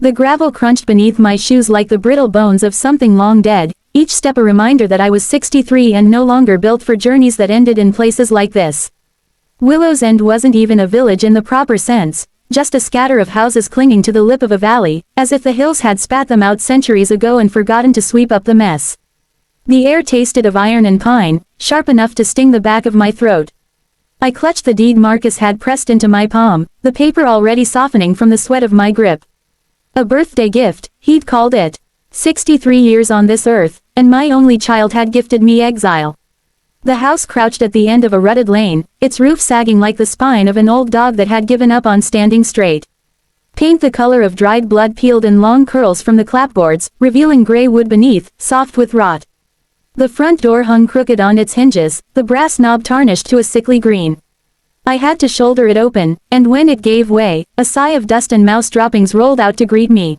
The gravel crunched beneath my shoes like the brittle bones of something long dead, each step a reminder that I was 63 and no longer built for journeys that ended in places like this. Willow's End wasn't even a village in the proper sense, just a scatter of houses clinging to the lip of a valley, as if the hills had spat them out centuries ago and forgotten to sweep up the mess. The air tasted of iron and pine, sharp enough to sting the back of my throat. I clutched the deed Marcus had pressed into my palm, the paper already softening from the sweat of my grip. A birthday gift, he'd called it. 63 years on this earth, and my only child had gifted me exile. The house crouched at the end of a rutted lane, its roof sagging like the spine of an old dog that had given up on standing straight. Paint the color of dried blood peeled in long curls from the clapboards, revealing gray wood beneath, soft with rot. The front door hung crooked on its hinges, the brass knob tarnished to a sickly green. I had to shoulder it open, and when it gave way, a sigh of dust and mouse droppings rolled out to greet me.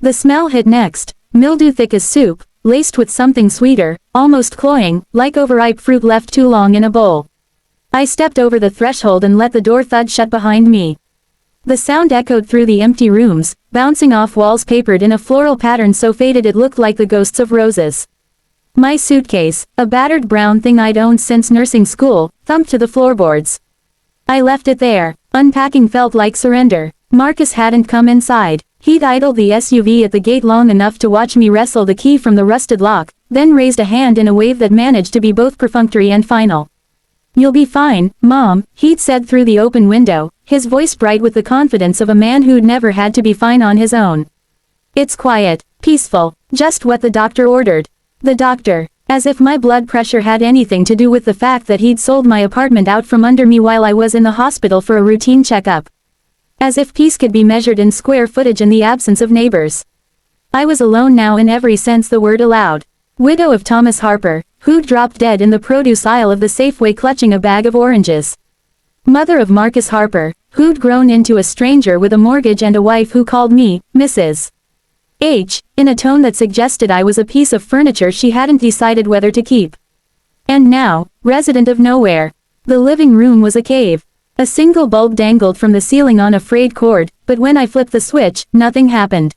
The smell hit next, mildew thick as soup, laced with something sweeter, almost cloying, like overripe fruit left too long in a bowl. I stepped over the threshold and let the door thud shut behind me. The sound echoed through the empty rooms, bouncing off walls papered in a floral pattern so faded it looked like the ghosts of roses. My suitcase, a battered brown thing I'd owned since nursing school, thumped to the floorboards. I left it there. Unpacking felt like surrender. Marcus hadn't come inside. He'd idled the SUV at the gate long enough to watch me wrestle the key from the rusted lock, then raised a hand in a wave that managed to be both perfunctory and final. "You'll be fine, Mom," he'd said through the open window, his voice bright with the confidence of a man who'd never had to be fine on his own. "It's quiet, peaceful, just what the doctor ordered." The doctor. As if my blood pressure had anything to do with the fact that he'd sold my apartment out from under me while I was in the hospital for a routine checkup. As if peace could be measured in square footage in the absence of neighbors. I was alone now in every sense the word allowed. Widow of Thomas Harper, who'd dropped dead in the produce aisle of the Safeway clutching a bag of oranges. Mother of Marcus Harper, who'd grown into a stranger with a mortgage and a wife who called me, Mrs. H, in a tone that suggested I was a piece of furniture she hadn't decided whether to keep. And now, resident of nowhere. The living room was a cave. A single bulb dangled from the ceiling on a frayed cord, but when I flipped the switch, nothing happened.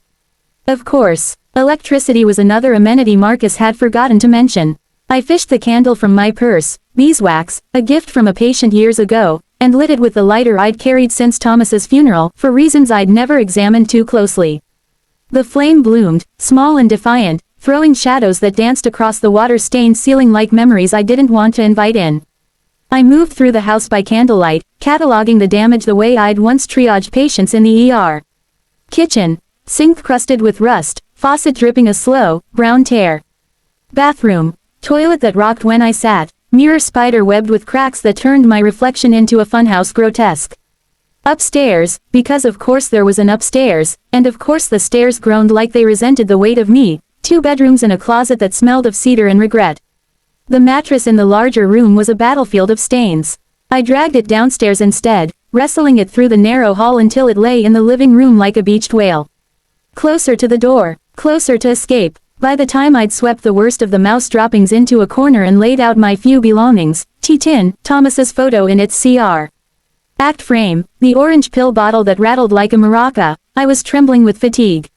Of course, electricity was another amenity Marcus had forgotten to mention. I fished the candle from my purse, beeswax, a gift from a patient years ago, and lit it with the lighter I'd carried since Thomas's funeral, for reasons I'd never examined too closely. The flame bloomed, small and defiant, throwing shadows that danced across the water-stained ceiling like memories I didn't want to invite in. I moved through the house by candlelight, cataloging the damage the way I'd once triaged patients in the ER. Kitchen. Sink crusted with rust, faucet dripping a slow, brown tear. Bathroom. Toilet that rocked when I sat, mirror spider webbed with cracks that turned my reflection into a funhouse grotesque. Upstairs, because of course there was an upstairs, and of course the stairs groaned like they resented the weight of me, 2 bedrooms and a closet that smelled of cedar and regret. The mattress in the larger room was a battlefield of stains. I dragged it downstairs instead, wrestling it through the narrow hall until it lay in the living room like a beached whale. Closer to the door, closer to escape. By the time I'd swept the worst of the mouse droppings into a corner and laid out my few belongings, tea-tin, Thomas's photo in its CR. Act frame, the orange pill bottle that rattled like a maraca, I was trembling with fatigue.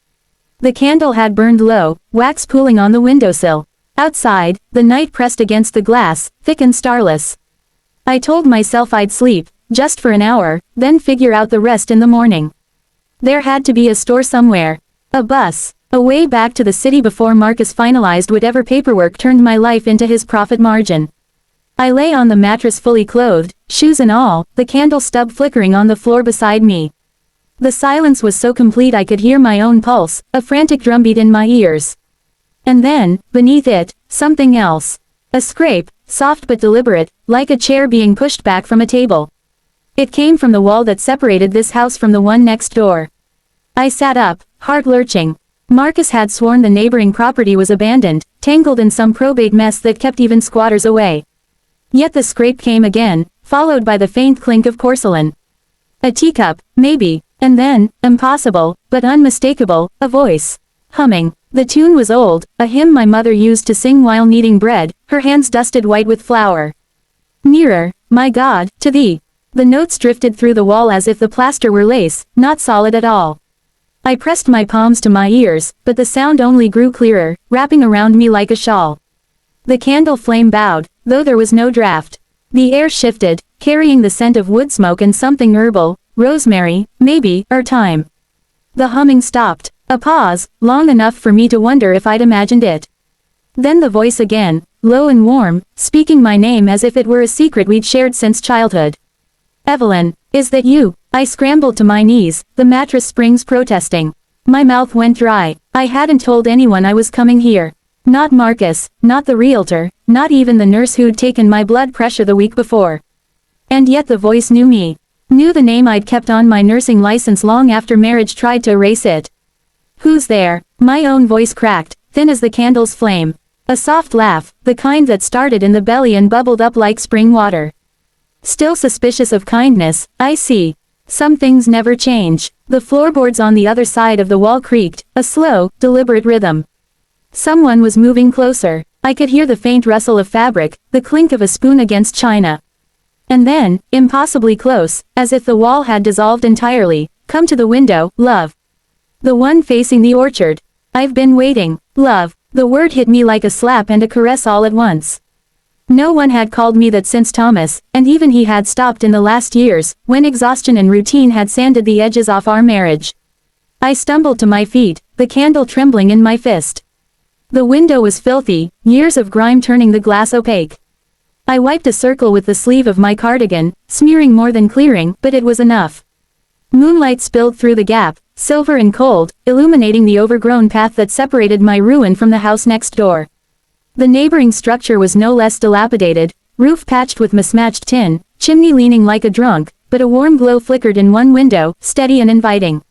The candle had burned low, wax pooling on the windowsill. Outside, the night pressed against the glass, thick and starless. I told myself I'd sleep, just for an hour, then figure out the rest in the morning. There had to be a store somewhere. A bus. A way back to the city before Marcus finalized whatever paperwork turned my life into his profit margin. I lay on the mattress fully clothed, shoes and all, the candle stub flickering on the floor beside me. The silence was so complete I could hear my own pulse, a frantic drumbeat in my ears. And then, beneath it, something else. A scrape, soft but deliberate, like a chair being pushed back from a table. It came from the wall that separated this house from the one next door. I sat up, heart lurching. Marcus had sworn the neighboring property was abandoned, tangled in some probate mess that kept even squatters away. Yet the scrape came again, followed by the faint clink of porcelain. A teacup, maybe, and then, impossible, but unmistakable, a voice. Humming. The tune was old, a hymn my mother used to sing while kneading bread, her hands dusted white with flour. Nearer, my God, to thee. The notes drifted through the wall as if the plaster were lace, not solid at all. I pressed my palms to my ears, but the sound only grew clearer, wrapping around me like a shawl. The candle flame bowed, though there was no draft. The air shifted, carrying the scent of wood smoke and something herbal, rosemary, maybe, or thyme. The humming stopped. A pause, long enough for me to wonder if I'd imagined it. Then the voice again, low and warm, speaking my name as if it were a secret we'd shared since childhood. Evelyn, is that you? I scrambled to my knees, the mattress springs protesting. My mouth went dry. I hadn't told anyone I was coming here. Not Marcus, not the realtor, not even the nurse who'd taken my blood pressure the week before. And yet the voice knew me. Knew the name I'd kept on my nursing license long after marriage tried to erase it. Who's there? My own voice cracked, thin as the candle's flame. A soft laugh, the kind that started in the belly and bubbled up like spring water. Still suspicious of kindness, I see. Some things never change. The floorboards on the other side of the wall creaked, a slow, deliberate rhythm. Someone was moving closer. I could hear the faint rustle of fabric, the clink of a spoon against china. And then, impossibly close, as if the wall had dissolved entirely, come to the window, love. The one facing the orchard. I've been waiting. Love. The word hit me like a slap and a caress all at once. No one had called me that since Thomas, and even he had stopped in the last years, when exhaustion and routine had sanded the edges off our marriage. I stumbled to my feet, the candle trembling in my fist. The window was filthy, years of grime turning the glass opaque. I wiped a circle with the sleeve of my cardigan, smearing more than clearing, but it was enough. Moonlight spilled through the gap, silver and cold, illuminating the overgrown path that separated my ruin from the house next door. The neighboring structure was no less dilapidated, roof patched with mismatched tin, chimney leaning like a drunk, but a warm glow flickered in one window, steady and inviting.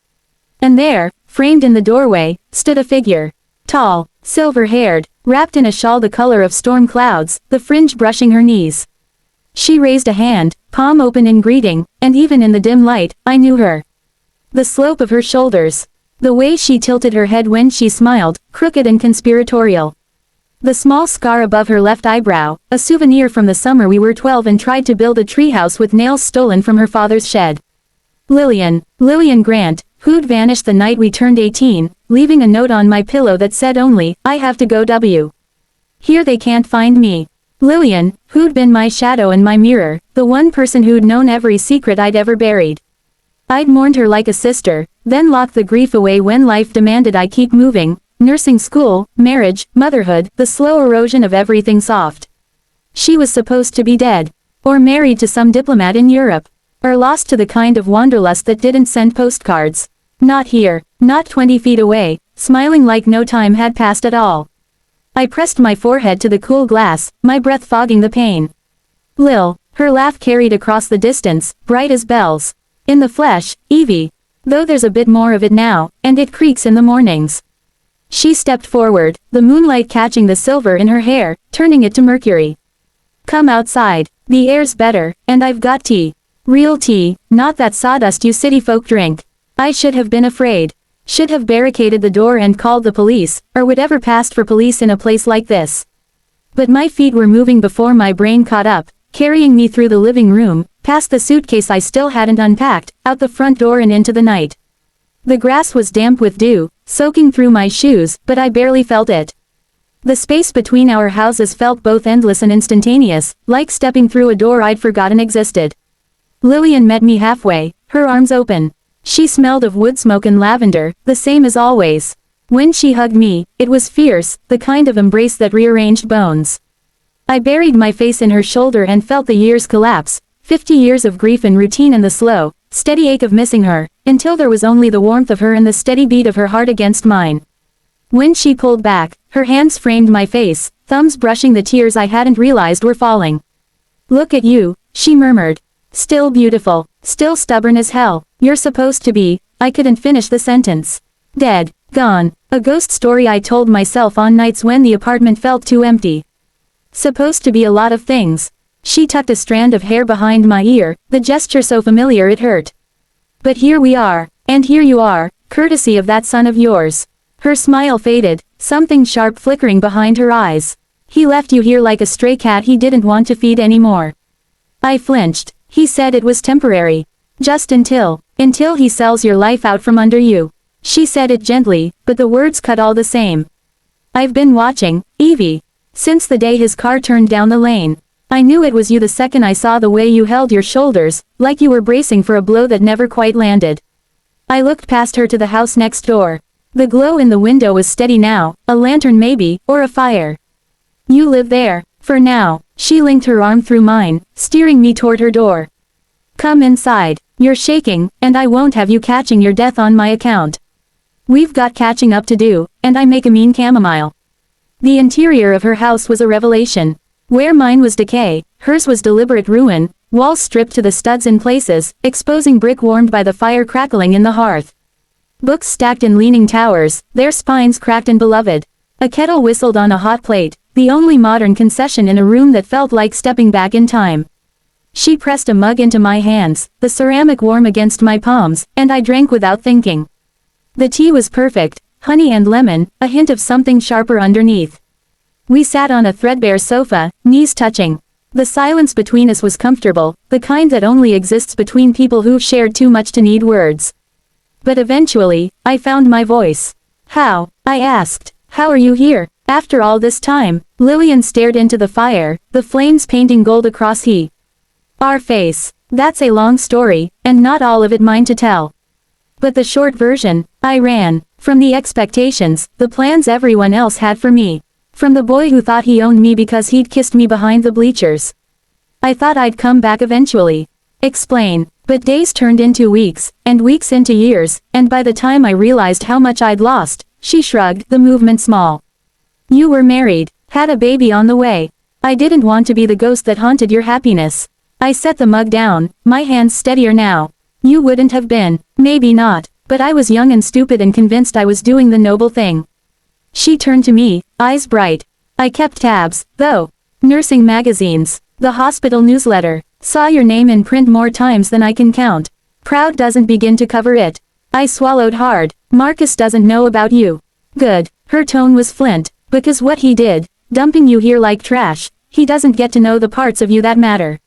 And there, framed in the doorway, stood a figure. Tall, silver-haired, wrapped in a shawl the color of storm clouds, the fringe brushing her knees. She raised a hand, palm open in greeting, and even in the dim light, I knew her. The slope of her shoulders. The way she tilted her head when she smiled, crooked and conspiratorial. The small scar above her left eyebrow, a souvenir from the summer we were 12 and tried to build a treehouse with nails stolen from her father's shed. Lillian Grant, who'd vanished the night we turned 18, leaving a note on my pillow that said only, I have to go W. Here they can't find me. Lillian, who'd been my shadow and my mirror, the one person who'd known every secret I'd ever buried. I'd mourned her like a sister, then locked the grief away when life demanded I keep moving. Nursing school, marriage, motherhood, the slow erosion of everything soft. She was supposed to be dead. Or married to some diplomat in Europe. Or lost to the kind of wanderlust that didn't send postcards. Not here, not 20 feet away, smiling like no time had passed at all. I pressed my forehead to the cool glass, my breath fogging the pain. Lil, her laugh carried across the distance, bright as bells. In the flesh, Evie. Though there's a bit more of it now, and it creaks in the mornings. She stepped forward, the moonlight catching the silver in her hair, turning it to mercury. Come outside. The air's better, and I've got tea. Real tea, not that sawdust you city folk drink. I should have been afraid. Should have barricaded the door and called the police, or whatever passed for police in a place like this. But my feet were moving before my brain caught up, carrying me through the living room, past the suitcase I still hadn't unpacked, out the front door and into the night. The grass was damp with dew, soaking through my shoes, but I barely felt it. The space between our houses felt both endless and instantaneous, like stepping through a door I'd forgotten existed. Lillian met me halfway, her arms open. She smelled of wood smoke and lavender, the same as always. When she hugged me, it was fierce, the kind of embrace that rearranged bones. I buried my face in her shoulder and felt the years collapse, 50 years of grief and routine and the slow, steady ache of missing her, until there was only the warmth of her and the steady beat of her heart against mine. When she pulled back, her hands framed my face, thumbs brushing the tears I hadn't realized were falling. Look at you, she murmured. Still beautiful, still stubborn as hell. You're supposed to be, I couldn't finish the sentence. Dead, gone, a ghost story I told myself on nights when the apartment felt too empty. Supposed to be a lot of things. She tucked a strand of hair behind my ear, the gesture so familiar it hurt. But here we are, and here you are, courtesy of that son of yours. Her smile faded, something sharp flickering behind her eyes. He left you here like a stray cat he didn't want to feed anymore. I flinched. He said it was temporary. Just until he sells your life out from under you. She said it gently, but the words cut all the same. I've been watching, Evie. Since the day his car turned down the lane. I knew it was you the second I saw the way you held your shoulders, like you were bracing for a blow that never quite landed. I looked past her to the house next door. The glow in the window was steady now, a lantern maybe, or a fire. You live there, for now. She linked her arm through mine, steering me toward her door. Come inside. You're shaking, and I won't have you catching your death on my account. We've got catching up to do, and I make a mean chamomile. The interior of her house was a revelation. Where mine was decay, hers was deliberate ruin, walls stripped to the studs in places, exposing brick warmed by the fire crackling in the hearth. Books stacked in leaning towers, their spines cracked and beloved. A kettle whistled on a hot plate, the only modern concession in a room that felt like stepping back in time. She pressed a mug into my hands, the ceramic warm against my palms, and I drank without thinking. The tea was perfect, honey and lemon, a hint of something sharper underneath. We sat on a threadbare sofa, knees touching. The silence between us was comfortable, the kind that only exists between people who've shared too much to need words. But eventually, I found my voice. How? I asked. How are you here, after all this time? Lillian stared into the fire, the flames painting gold across our face. That's a long story, and not all of it mine to tell. But the short version, I ran from the expectations, the plans everyone else had for me. From the boy who thought he owned me because he'd kissed me behind the bleachers. I thought I'd come back eventually. Explain. But days turned into weeks, and weeks into years, and by the time I realized how much I'd lost, she shrugged, the movement small. You were married, had a baby on the way. I didn't want to be the ghost that haunted your happiness. I set the mug down, my hands steadier now. You wouldn't have been, maybe not, but I was young and stupid and convinced I was doing the noble thing. She turned to me, eyes bright. I kept tabs, though. Nursing magazines, the hospital newsletter, saw your name in print more times than I can count. Proud doesn't begin to cover it. I swallowed hard. Marcus doesn't know about you. Good. Her tone was flint, because what he did, dumping you here like trash, he doesn't get to know the parts of you that matter.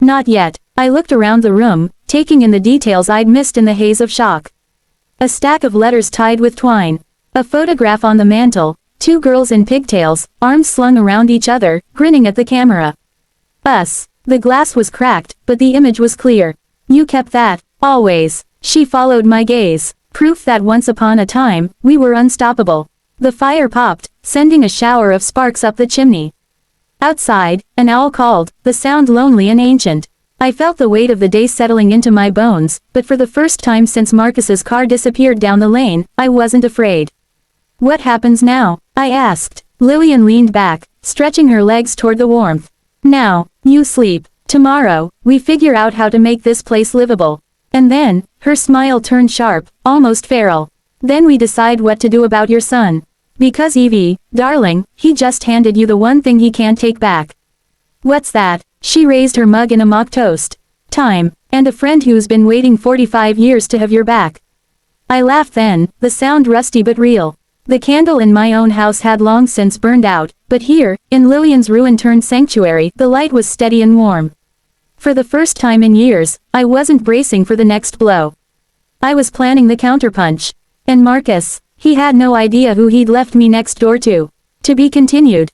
Not yet. I looked around the room, taking in the details I'd missed in the haze of shock. A stack of letters tied with twine. A photograph on the mantel, two girls in pigtails, arms slung around each other, grinning at the camera. Us. The glass was cracked, but the image was clear. You kept that, always. She followed my gaze. Proof that once upon a time, we were unstoppable. The fire popped, sending a shower of sparks up the chimney. Outside, an owl called, the sound lonely and ancient. I felt the weight of the day settling into my bones, but for the first time since Marcus's car disappeared down the lane, I wasn't afraid. What happens now? I asked. Lillian leaned back, stretching her legs toward the warmth. Now, you sleep. Tomorrow, we figure out how to make this place livable. And then, her smile turned sharp, almost feral. Then we decide what to do about your son. Because Evie, darling, he just handed you the one thing he can't take back. What's that? She raised her mug in a mock toast. Time, and a friend who's been waiting 45 years to have your back. I laughed then, the sound rusty but real. The candle in my own house had long since burned out, but here, in Lillian's ruin-turned sanctuary, the light was steady and warm. For the first time in years, I wasn't bracing for the next blow. I was planning the counterpunch. And Marcus, he had no idea who he'd left me next door to. To be continued.